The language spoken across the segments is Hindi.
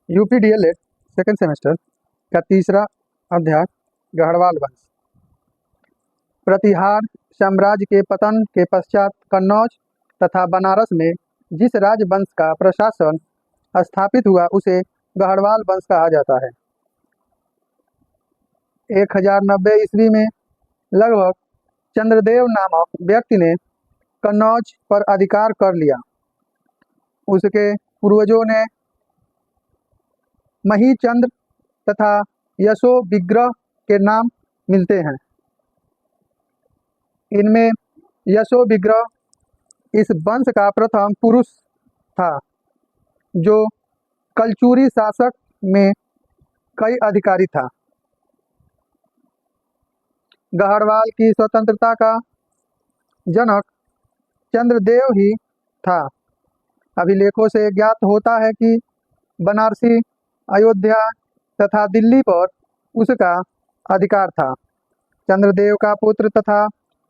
यूपी डीएलएड सेकेंड सेमेस्टर का तीसरा अध्याय गढ़वाल वंश। प्रतिहार साम्राज्य के पतन के पश्चात कन्नौज तथा बनारस में जिस राजवंश का प्रशासन स्थापित हुआ उसे गढ़वाल वंश कहा जाता है। 1090 ईस्वी में लगभग चंद्रदेव नामक व्यक्ति ने कन्नौज पर अधिकार कर लिया। उसके पूर्वजों ने महीचंद्र तथा यशो विग्रह के नाम मिलते हैं। इनमें यशो विग्रह इस वंश का प्रथम पुरुष था जो कलचुरी शासक में कई अधिकारी था। गढ़वाल की स्वतंत्रता का जनक चंद्रदेव ही था। अभिलेखों से ज्ञात होता है कि बनारसी, अयोध्या तथा दिल्ली पर उसका अधिकार था। चंद्रदेव का पुत्र तथा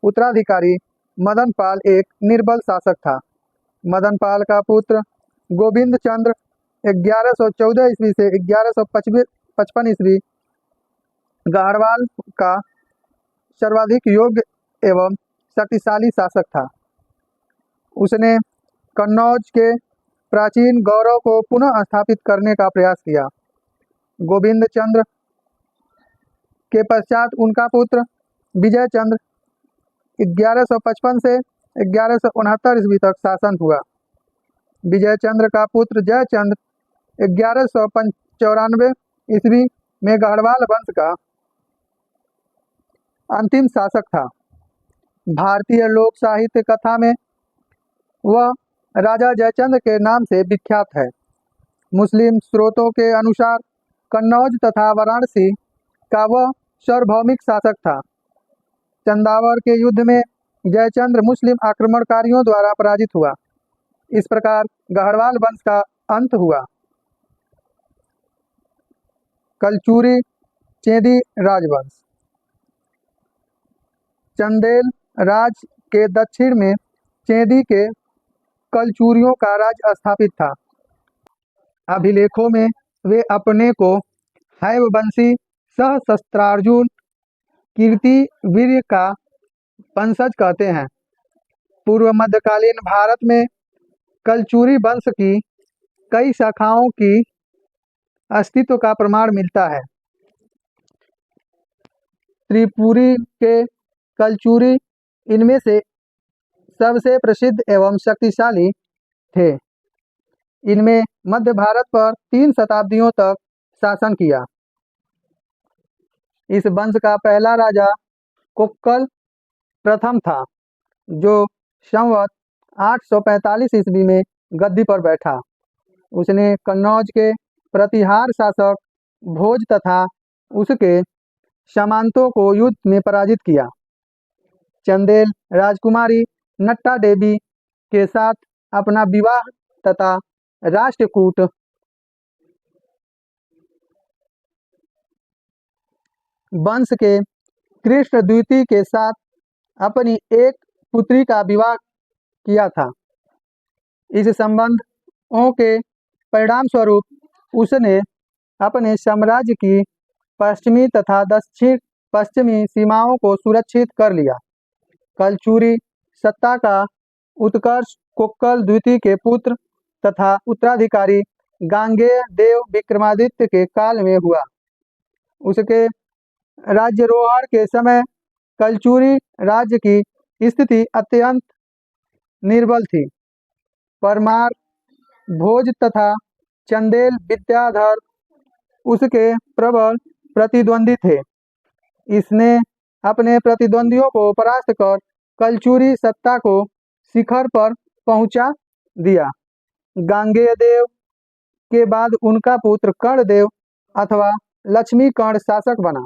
उत्तराधिकारी मदनपाल एक निर्बल शासक था। मदनपाल का पुत्र गोविंद चंद्र 1114 ईस्वी से 1155 ईस्वी गढ़वाल का सर्वाधिक योग्य एवं शक्तिशाली शासक था। उसने कन्नौज के प्राचीन गौरव को पुनः स्थापित करने का प्रयास किया। गोविंद चंद्र के पश्चात उनका पुत्र विजय चंद्र 1155 से 1169 ईस्वी तक शासन हुआ। विजय चंद्र का पुत्र जयचंद्र 1194 ईस्वी में गढ़वाल वंश का अंतिम शासक था। भारतीय लोक साहित्य कथा में वह राजा जयचंद्र के नाम से विख्यात है। मुस्लिम स्रोतों के अनुसार कन्नौज तथा वाराणसी का वह सार्वभौमिक शासक था। चंदावर के युद्ध में जयचंद्र मुस्लिम आक्रमणकारियों द्वारा पराजित हुआ। इस प्रकार गढ़वाल वंश का अंत हुआ। कलचुरी चेदी राजवंश। चंदेल राज के दक्षिण में चेदी के कलचुरियों का राज स्थापित था। अभिलेखों में वे अपने को हैववंशी सहस्त्रार्जुन कीर्तिवीर्य का वंशज कहते हैं। पूर्व मध्यकालीन भारत में कलचुरी वंश की कई शाखाओं की अस्तित्व का प्रमाण मिलता है। त्रिपुरी के कलचुरी इनमें से सबसे प्रसिद्ध एवं शक्तिशाली थे। इनमें मध्य भारत पर 3 शताब्दियों तक शासन किया। इस वंश का पहला राजा कोक्कल प्रथम था जो संवत 845 ईस्वी में गद्दी पर बैठा। उसने कन्नौज के प्रतिहार शासक भोज तथा उसके सामंतों को युद्ध में पराजित किया। चंदेल राजकुमारी नट्टा देवी के साथ अपना विवाह तथा राष्ट्रकूट वंश के कृष्ण द्वितीय के साथ अपनी एक पुत्री का विवाह किया था। इस संबंधों के परिणाम स्वरूप उसने अपने साम्राज्य की पश्चिमी तथा दक्षिण पश्चिमी सीमाओं को सुरक्षित कर लिया। कलचुरी सत्ता का उत्कर्ष कोक्कल द्वितीय के पुत्र तथा उत्तराधिकारी गांगेय देव विक्रमादित्य के काल में हुआ। उसके राज्यारोहण के समय कलचुरी राज्य की स्थिति अत्यंत निर्बल थी। परमार, भोज तथा चंदेल विद्याधर उसके प्रबल प्रतिद्वंदी थे। इसने अपने प्रतिद्वंदियों को परास्त कर कलचुरी सत्ता को शिखर पर पहुंचा दिया। गांगेय देव के बाद उनका पुत्र कर्णदेव अथवा लक्ष्मी कर्ण शासक बना।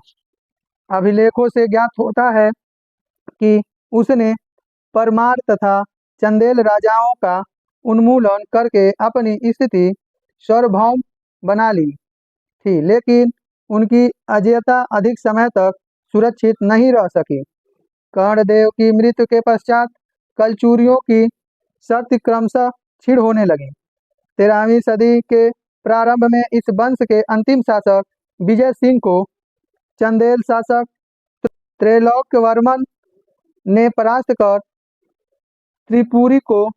अभिलेखों से ज्ञात होता है कि उसने परमार तथा चंदेल राजाओं का उन्मूलन करके अपनी स्थिति सार्वभौम बना ली थी, लेकिन उनकी अजेयता अधिक समय तक सुरक्षित नहीं रह सकी। कर्णदेव की मृत्यु के पश्चात कलचुरियों की शक्ति क्रमशः क्षीण होने लगी। 13वीं सदी के प्रारंभ में इस वंश के अंतिम शासक विजय सिंह को चंदेल शासक त्रैलोक्यवर्मन ने परास्त कर त्रिपुरी को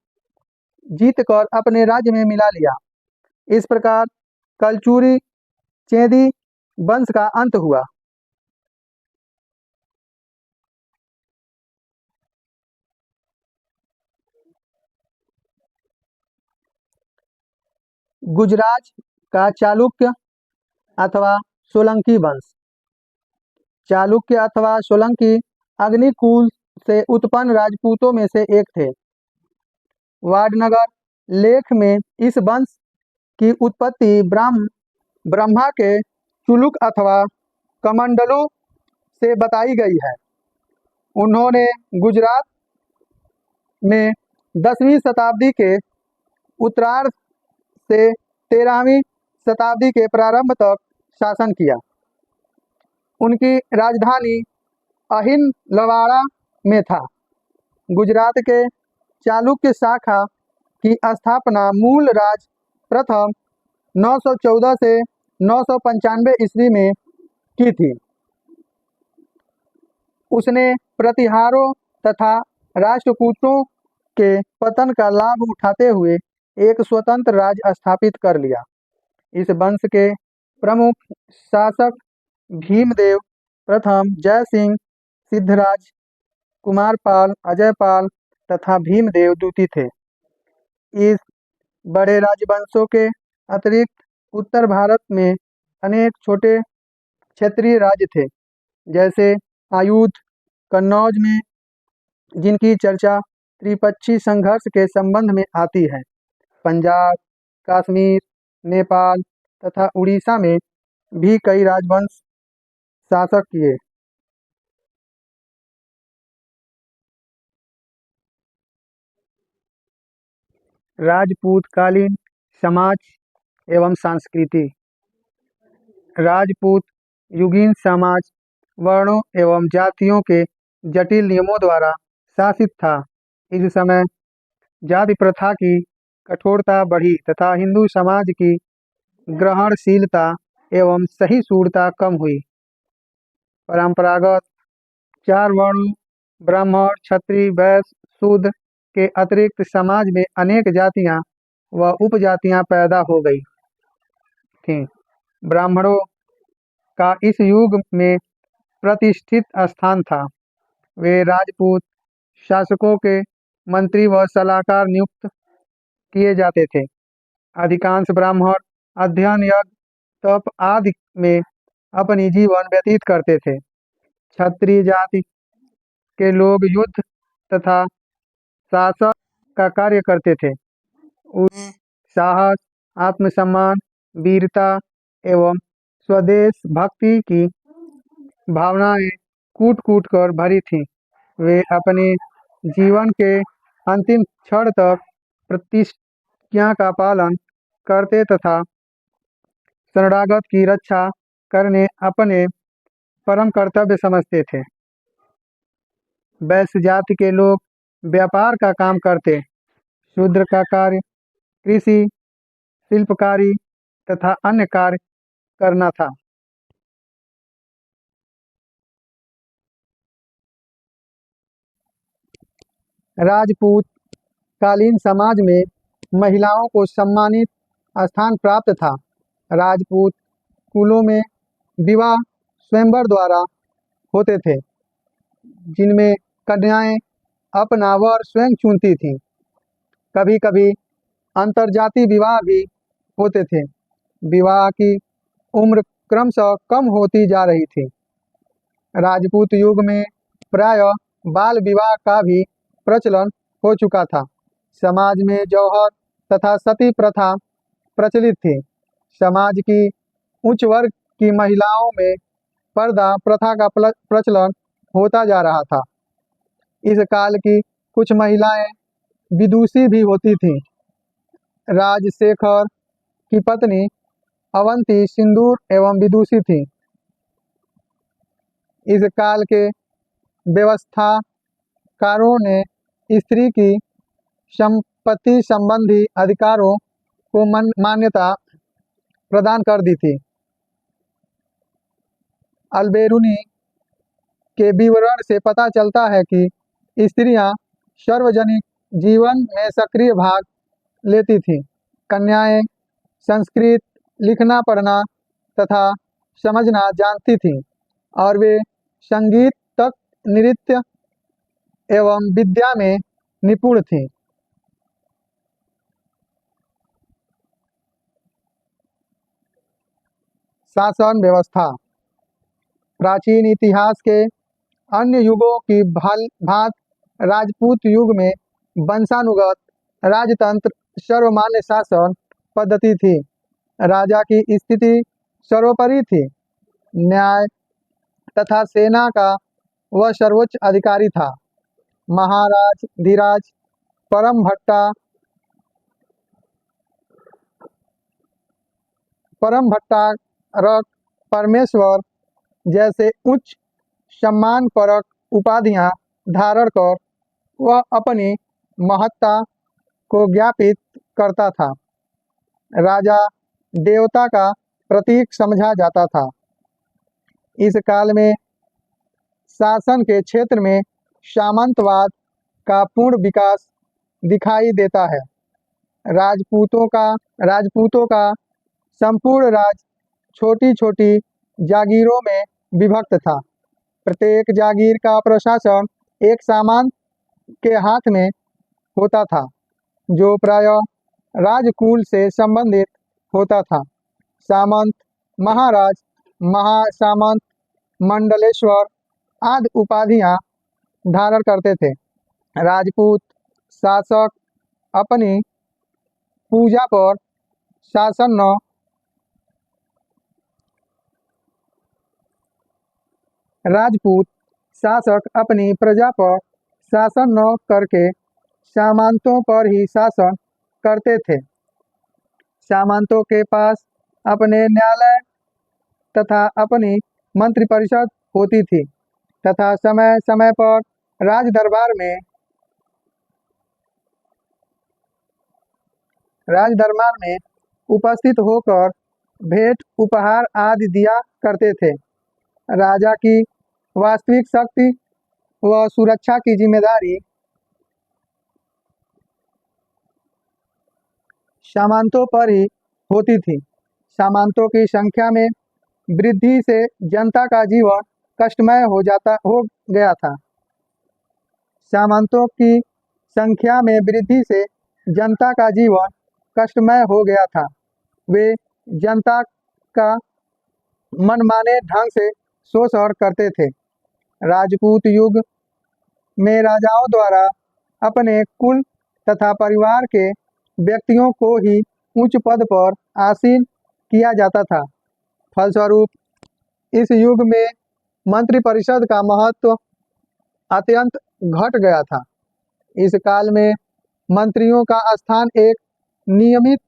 जीतकर अपने राज्य में मिला लिया। इस प्रकार कलचुरी चेदी वंश का अंत हुआ। गुजरात का चालुक्य अथवा सोलंकी वंश। चालुक्य अथवा सोलंकी अग्निकुल से उत्पन्न राजपूतों में से एक थे। वाडनगर लेख में इस वंश की उत्पत्ति ब्रह्मा के चुलुक अथवा कमंडलों से बताई गई है। उन्होंने गुजरात में 10वीं शताब्दी के उत्तरार्ध से 13वीं शताब्दी के प्रारंभ तक शासन किया। उनकी राजधानी अहिलवाड़ा में था। गुजरात के चालुक्य शाखा की स्थापना मूल राज प्रथम 914 से 995 ईस्वी में की थी। उसने प्रतिहारों तथा राष्ट्रकूटों के पतन का लाभ उठाते हुए एक स्वतंत्र राज्य स्थापित कर लिया। इस वंश के प्रमुख शासक भीमदेव प्रथम, जय सिंह, सिद्धराज, कुमारपाल, अजयपाल तथा भीमदेव द्वितीय थे। इस बड़े राजवंशों के अतिरिक्त उत्तर भारत में अनेक छोटे क्षेत्रीय राज्य थे, जैसे आयुध, कन्नौज में, जिनकी चर्चा त्रिपक्षीय संघर्ष के संबंध में आती है। पंजाब, कश्मीर, नेपाल तथा उड़ीसा में भी कई राजवंश शासक किए। राजपूतकालीन समाज एवं संस्कृति। राजपूत युगीन समाज वर्णों एवं जातियों के जटिल नियमों द्वारा शासित था। इस समय जाति प्रथा की कठोरता बढ़ी तथा हिंदू समाज की ग्रहणशीलता एवं सहिष्णुता कम हुई। परंपरागत 4 वर्णों ब्राह्मण, क्षत्रिय, वैश्य, शूद्र के अतिरिक्त समाज में अनेक जातियां व उपजातियां पैदा हो गई थीं। ब्राह्मणों का इस युग में प्रतिष्ठित स्थान था। वे राजपूत शासकों के मंत्री व सलाहकार नियुक्त किए जाते थे। अधिकांश ब्राह्मण अध्ययन, यज्ञ, तप आदि में अपनी जीवन व्यतीत करते थे। क्षत्रिय जाति के लोग युद्ध तथा शासन का कार्य करते थे। उन्हें साहस, आत्मसम्मान, वीरता एवं स्वदेश भक्ति की भावनाएं कूट कूट कर भरी थीं। वे अपने जीवन के अंतिम क्षण तक प्रतिज्ञा का पालन करते तथा शरणागत की रक्षा करने अपने परम कर्तव्य समझते थे। वैश्य जाति के लोग व्यापार का काम करते। शूद्र का कार्य कृषि, शिल्पकारी तथा अन्य कार्य करना था। राजपूत कालीन समाज में महिलाओं को सम्मानित स्थान प्राप्त था। राजपूत कुलों में विवाह स्वयंवर द्वारा होते थे, जिनमें कन्याएं अपना वर स्वयं चुनती थीं। कभी कभी अंतरजातीय विवाह भी होते थे। विवाह की उम्र क्रमशः कम होती जा रही थी। राजपूत युग में प्रायः बाल विवाह का भी प्रचलन हो चुका था। समाज में जौहर तथा सती प्रथा प्रचलित थी। समाज की उच्च वर्ग की महिलाओं में पर्दा प्रथा का प्रचलन होता जा रहा था। इस काल की कुछ महिलाएं विदुषी भी होती थीं। राजशेखर की पत्नी अवंती सिंदूर एवं विदुषी थी। इस काल के व्यवस्थाकारों ने स्त्री की संपत्ति संबंधी अधिकारों को मान्यता प्रदान कर दी थी। अल्बेरुनी के विवरण से पता चलता है कि स्त्रियां सार्वजनिक जीवन में सक्रिय भाग लेती थीं। कन्याएं संस्कृत लिखना पढ़ना तथा समझना जानती थीं और वे संगीत तक नृत्य एवं विद्या में निपुण थीं। शासन व्यवस्था प्राचीन इतिहास के अन्य युगों की भांत राजपूत युग में वंशानुगत राजतंत्र सर्वमान्य शासन पद्धति थी। राजा की स्थिति सर्वोपरि थी। न्याय तथा सेना का वह सर्वोच्च अधिकारी था। महाराज धीराज परम भट्टारक परमेश्वर जैसे उच्च सम्मानपरक उपाधियां धारण कर वह अपनी महत्ता को ज्ञापित करता था। राजा देवता का प्रतीक समझा जाता था। इस काल में शासन के क्षेत्र में सामंतवाद का पूर्ण विकास दिखाई देता है। राजपूतों का संपूर्ण राज छोटी छोटी जागीरों में विभक्त था। प्रत्येक जागीर का प्रशासन एक सामंत के हाथ में होता था, जो प्रायः राजकुल से संबंधित होता था। सामंत महाराज, महासामंत, मंडलेश्वर आदि उपाधियां धारण करते थे। राजपूत शासक अपनी पूजा पर शासन न राजपूत शासक अपनी प्रजा पर शासन न करके सामंतों पर ही शासन करते थे। सामंतों के पास अपने न्यायालय तथा अपनी मंत्रिपरिषद होती थी तथा समय समय पर राज दरबार में उपस्थित होकर भेंट उपहार आदि दिया करते थे। राजा की वास्तविक शक्ति व सुरक्षा की जिम्मेदारी सामंतों पर ही होती थी। सामंतों की संख्या में वृद्धि से जनता का जीवन कष्टमय हो गया था। सामंतों की संख्या में वृद्धि से जनता का जीवन कष्टमय हो गया था। वे जनता का मनमाने ढंग से शोषण करते थे। राजपूत युग में राजाओं द्वारा अपने कुल तथा परिवार के व्यक्तियों को ही उच्च पद पर आसीन किया जाता था। फलस्वरूप इस युग में मंत्रिपरिषद का महत्व अत्यंत घट गया था। इस काल में मंत्रियों का स्थान एक नियमित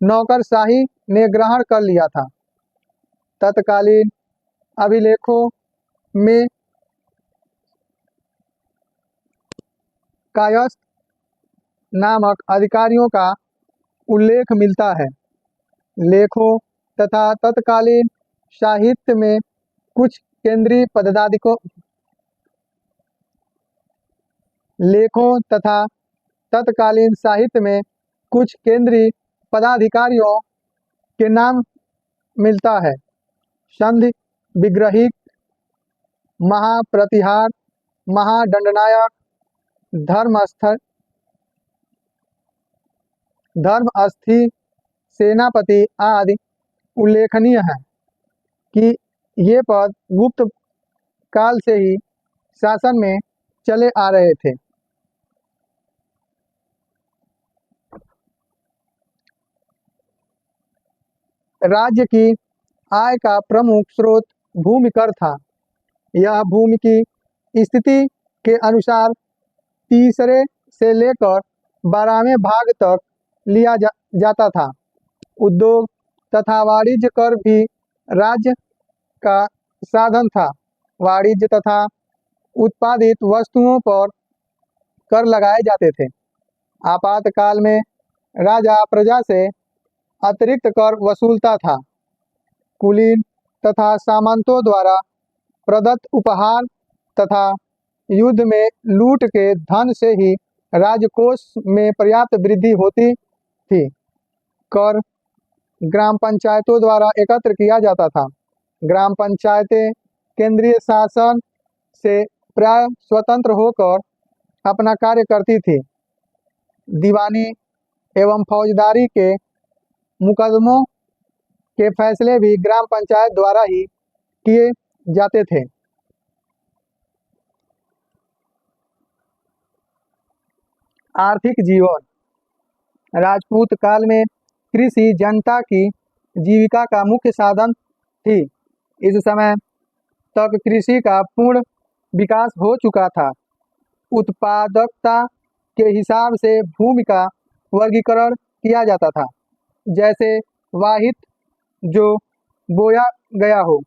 नौकरशाही ने ग्रहण कर लिया था। तत्कालीन अभिलेखों में कायस्थ नामक अधिकारियों का उल्लेख मिलता है। लेखों तथा तत्कालीन साहित्य में कुछ केंद्रीय पदाधिकारियों के नाम मिलता है। संधि विग्रहिक, महाप्रतिहार, महादंडनायक, धर्मस्थी, सेनापति आदि उल्लेखनीय है कि ये पद गुप्त काल से ही शासन में चले आ रहे थे। राज्य की आय का प्रमुख स्रोत भूमि कर था। यह भूमि की स्थिति के अनुसार तीसरे से लेकर 12वें भाग तक लिया जाता था। उद्योग तथा वाणिज्य कर भी राज्य का साधन था। वाणिज्य तथा उत्पादित वस्तुओं पर कर लगाए जाते थे। आपातकाल में राजा प्रजा से अतिरिक्त कर वसूलता था। कुलीन तथा सामंतों द्वारा प्रदत्त उपहार तथा युद्ध में लूट के धन से ही राजकोष में पर्याप्त वृद्धि होती थी। कर ग्राम पंचायतों द्वारा एकत्र किया जाता था। ग्राम पंचायतें केंद्रीय शासन से प्राय स्वतंत्र होकर अपना कार्य करती थी। दीवानी एवं फौजदारी के मुकदमों के फैसले भी ग्राम पंचायत द्वारा ही किए जाते थे। आर्थिक जीवन। राजपूत काल में कृषि जनता की जीविका का मुख्य साधन थी। इस समय तक कृषि का पूर्ण विकास हो चुका था। उत्पादकता के हिसाब से भूमि का वर्गीकरण किया जाता था, जैसे वाहित जो बोया गया हो,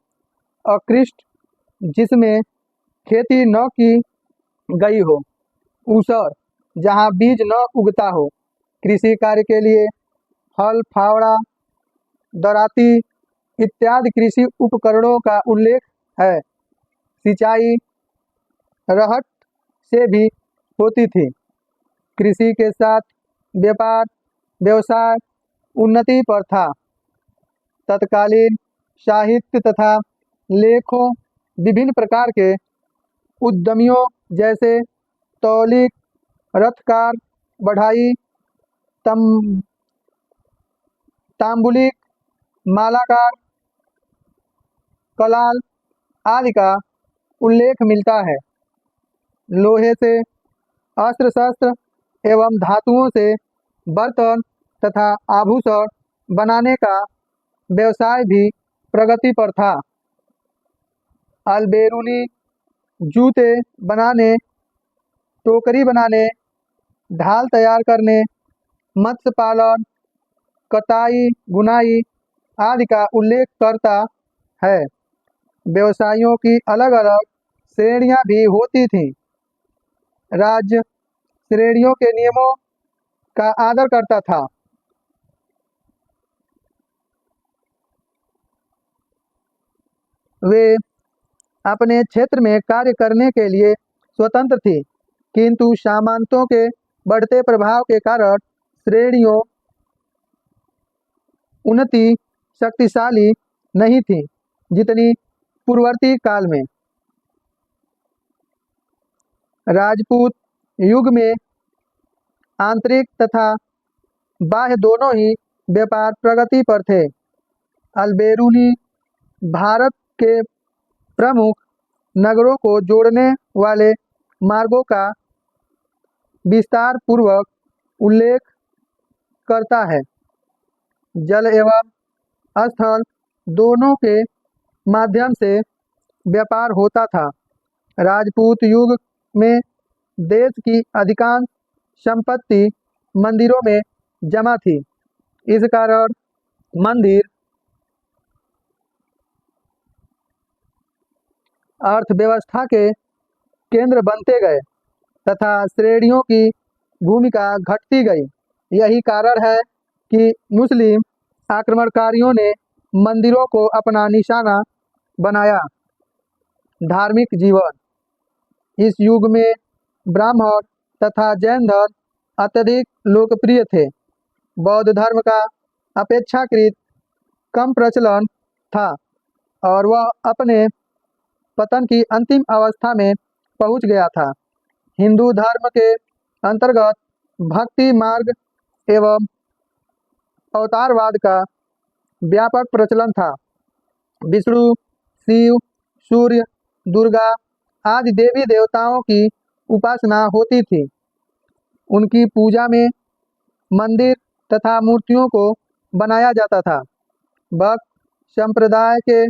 अकृष्ट जिसमें खेती न की गई हो, ऊसर जहाँ बीज न उगता हो। कृषि कार्य के लिए हल, फावड़ा, दराती इत्यादि कृषि उपकरणों का उल्लेख है। सिंचाई रहट से भी होती थी। कृषि के साथ व्यापार व्यवसाय उन्नति पर था। तत्कालीन साहित्य तथा लेखों विभिन्न प्रकार के उद्यमियों जैसे तौलिक, रथकार, बढ़ाई, तांबुलिक, मालाकार, कलाल आदि का उल्लेख मिलता है। लोहे से अस्त्र शस्त्र एवं धातुओं से बर्तन तथा आभूषण बनाने का व्यवसाय भी प्रगति पर था। अलबेरूनी जूते बनाने, टोकरी बनाने, ढाल तैयार करने, मत्स्य पालन, कताई, बुनाई आदि का उल्लेख करता है। व्यवसायियों की अलग अलग श्रेणियां भी होती थीं। राज्य श्रेणियों के नियमों का आदर करता था। वे अपने क्षेत्र में कार्य करने के लिए स्वतंत्र थी, किंतु सामंतों के बढ़ते प्रभाव के कारण श्रेणियों उन्नति शक्तिशाली नहीं थी जितनी पूर्ववर्ती काल में। राजपूत युग में आंतरिक तथा बाह्य दोनों ही व्यापार प्रगति पर थे। अलबेरूनी भारत के प्रमुख नगरों को जोड़ने वाले मार्गों का विस्तार पूर्वक उल्लेख करता है। जल एवं स्थल दोनों के माध्यम से व्यापार होता था। राजपूत युग में देश की अधिकांश संपत्ति मंदिरों में जमा थी। इस कारण मंदिर अर्थव्यवस्था के केंद्र बनते गए तथा श्रेणियों की भूमिका घटती गई। यही कारण है कि मुस्लिम आक्रमणकारियों ने मंदिरों को अपना निशाना बनाया। धार्मिक जीवन। इस युग में ब्राह्मण तथा जैन धर्म अत्यधिक लोकप्रिय थे। बौद्ध धर्म का अपेक्षाकृत कम प्रचलन था और वह अपने पतन की अंतिम अवस्था में पहुंच गया था। हिंदू धर्म के अंतर्गत भक्ति मार्ग एवं अवतारवाद का व्यापक प्रचलन था। विष्णु, शिव, सूर्य, दुर्गा आदि देवी देवताओं की उपासना होती थी। उनकी पूजा में मंदिर तथा मूर्तियों को बनाया जाता था। भक्त संप्रदाय के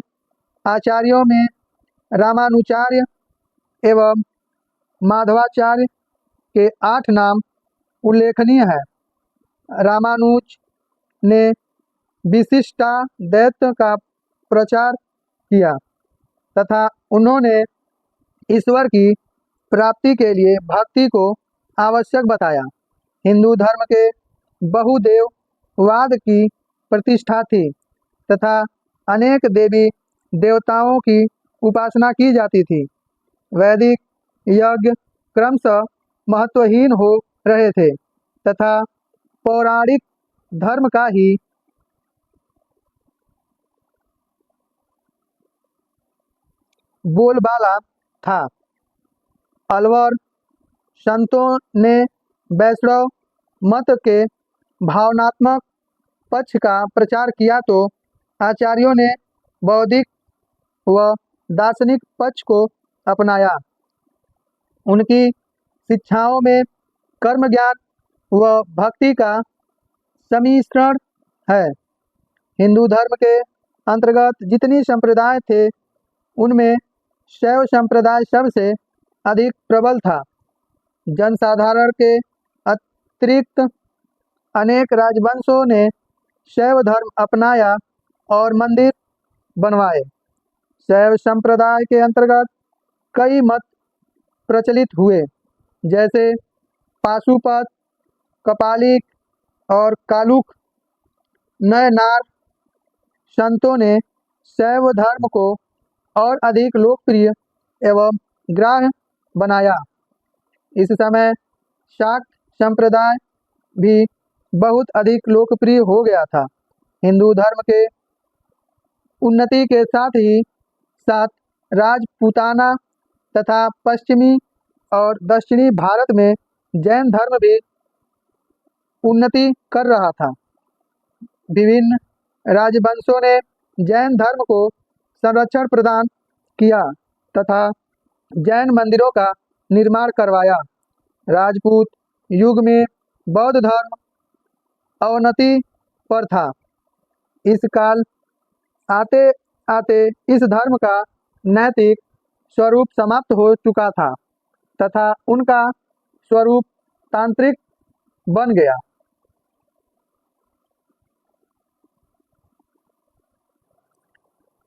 आचार्यों में रामानुचार्य एवं माधवाचार्य के 8 नाम उल्लेखनीय है। रामानुज ने विशिष्टाद्वैत का प्रचार किया तथा उन्होंने ईश्वर की प्राप्ति के लिए भक्ति को आवश्यक बताया। हिंदू धर्म के बहुदेववाद की प्रतिष्ठा थी तथा अनेक देवी देवताओं की उपासना की जाती थी। वैदिक यज्ञ क्रमशः महत्वहीन हो रहे थे तथा पौराणिक धर्म का ही बोलबाला था। अलवर संतों ने वैष्णव मत के भावनात्मक पक्ष का प्रचार किया तो आचार्यों ने बौद्धिक व दार्शनिक पक्ष को अपनाया। उनकी शिक्षाओं में कर्म ज्ञान व भक्ति का सम्मिश्रण है। हिंदू धर्म के अंतर्गत जितनी संप्रदाय थे उनमें शैव संप्रदाय सबसे अधिक प्रबल था। जनसाधारण के अतिरिक्त अनेक राजवंशों ने शैव धर्म अपनाया और मंदिर बनवाए। शैव संप्रदाय के अंतर्गत कई मत प्रचलित हुए जैसे पाशुपत, कपालिक और कालुक। नयनार संतों ने शैव धर्म को और अधिक लोकप्रिय एवं ग्राह्य बनाया। इस समय शाक्त संप्रदाय भी बहुत अधिक लोकप्रिय हो गया था। हिंदू धर्म के उन्नति के साथ ही साथ राजपूताना तथा पश्चिमी और दक्षिणी भारत में जैन धर्म भी उन्नति कर रहा था। विभिन्न राजवंशों ने जैन धर्म को संरक्षण प्रदान किया तथा जैन मंदिरों का निर्माण करवाया। राजपूत युग में बौद्ध धर्म अवनति पर था। इस काल आते आते इस धर्म का नैतिक स्वरूप समाप्त हो चुका था तथा उनका स्वरूप तांत्रिक बन गया।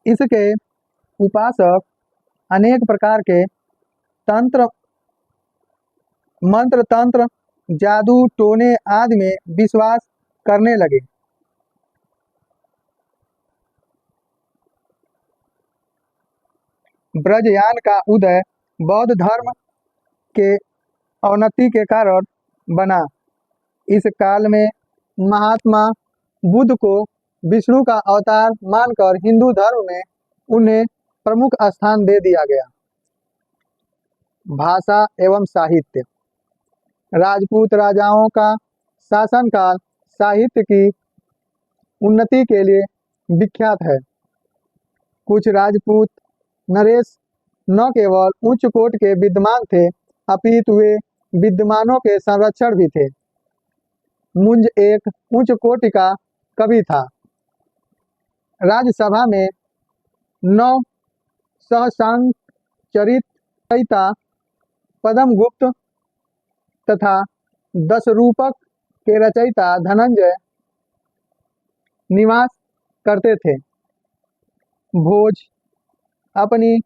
इसके उपासक अनेक प्रकार के तंत्र, मंत्र तंत्र, जादू टोने आदि में विश्वास करने लगे। ब्रजयान का उदय बौद्ध धर्म के अवनति के कारण बना। इस काल में महात्मा बुद्ध को विष्णु का अवतार मानकर हिंदू धर्म में उन्हें प्रमुख स्थान दे दिया गया। भाषा एवं साहित्य। राजपूत राजाओं का शासनकाल साहित्य की उन्नति के लिए विख्यात है। कुछ राजपूत नरेश न केवल उच्च कोटि के विद्वान थे अपितु वे विद्वानों के संरक्षण भी थे। मुंज एक उच्च कोटि का कवि था। राज्यसभा में 9 सहसंचरित रचयिता पद्मगुप्त तथा 10 रूपक के रचयिता धनंजय निवास करते थे। भोज अपनी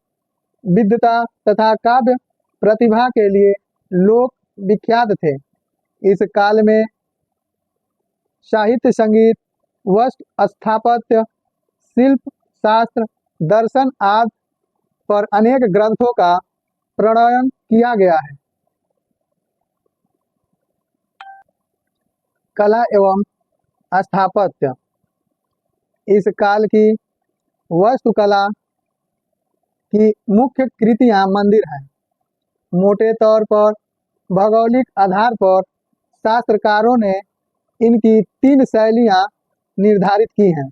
विद्वता तथा काव्य प्रतिभा के लिए लोक विख्यात थे। इस काल में साहित्य, संगीत, वस्तु स्थापत्य, शिल्प शास्त्र, दर्शन आदि पर अनेक ग्रंथों का प्रणयन किया गया है। कला एवं स्थापत्य। इस काल की वास्तुकला की मुख्य कृतियां मंदिर हैं। मोटे तौर पर भौगोलिक आधार पर शास्त्रकारों ने इनकी 3 शैलियां निर्धारित की हैं: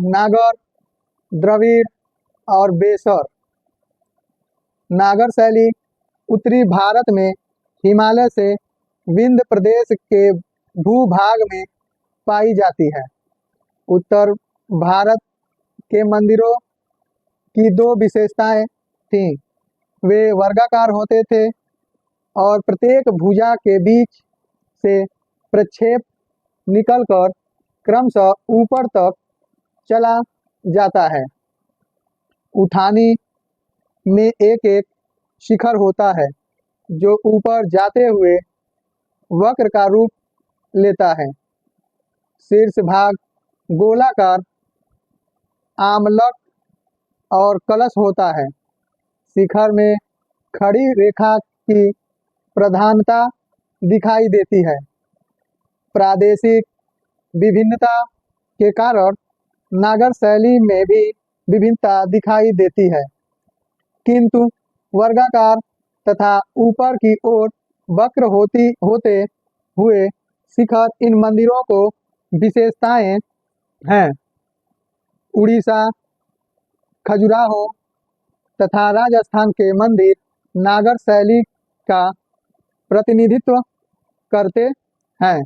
नागर, द्रविड़ और बेसर। नागर शैली उत्तरी भारत में हिमालय से विंध्य प्रदेश के भूभाग में पाई जाती है। उत्तर भारत के मंदिरों की 2 विशेषताएं थीं। वे वर्गाकार होते थे और प्रत्येक भुजा के बीच से प्रक्षेप निकलकर क्रमशः ऊपर तक चला जाता है। उठानी में एक एक शिखर होता है जो ऊपर जाते हुए वक्र का रूप लेता है। शीर्ष भाग गोलाकार, आमलक और कलश होता है। शिखर में खड़ी रेखा की प्रधानता दिखाई देती है। प्रादेशिक विभिन्नता के कारण नागर शैली में भी विभिन्नता दिखाई देती है, किंतु वर्गाकार तथा ऊपर की ओर वक्र होते हुए शिखर इन मंदिरों को विशेषताएं हैं। उड़ीसा, खजुराहो तथा राजस्थान के मंदिर नागर शैली का प्रतिनिधित्व करते हैं।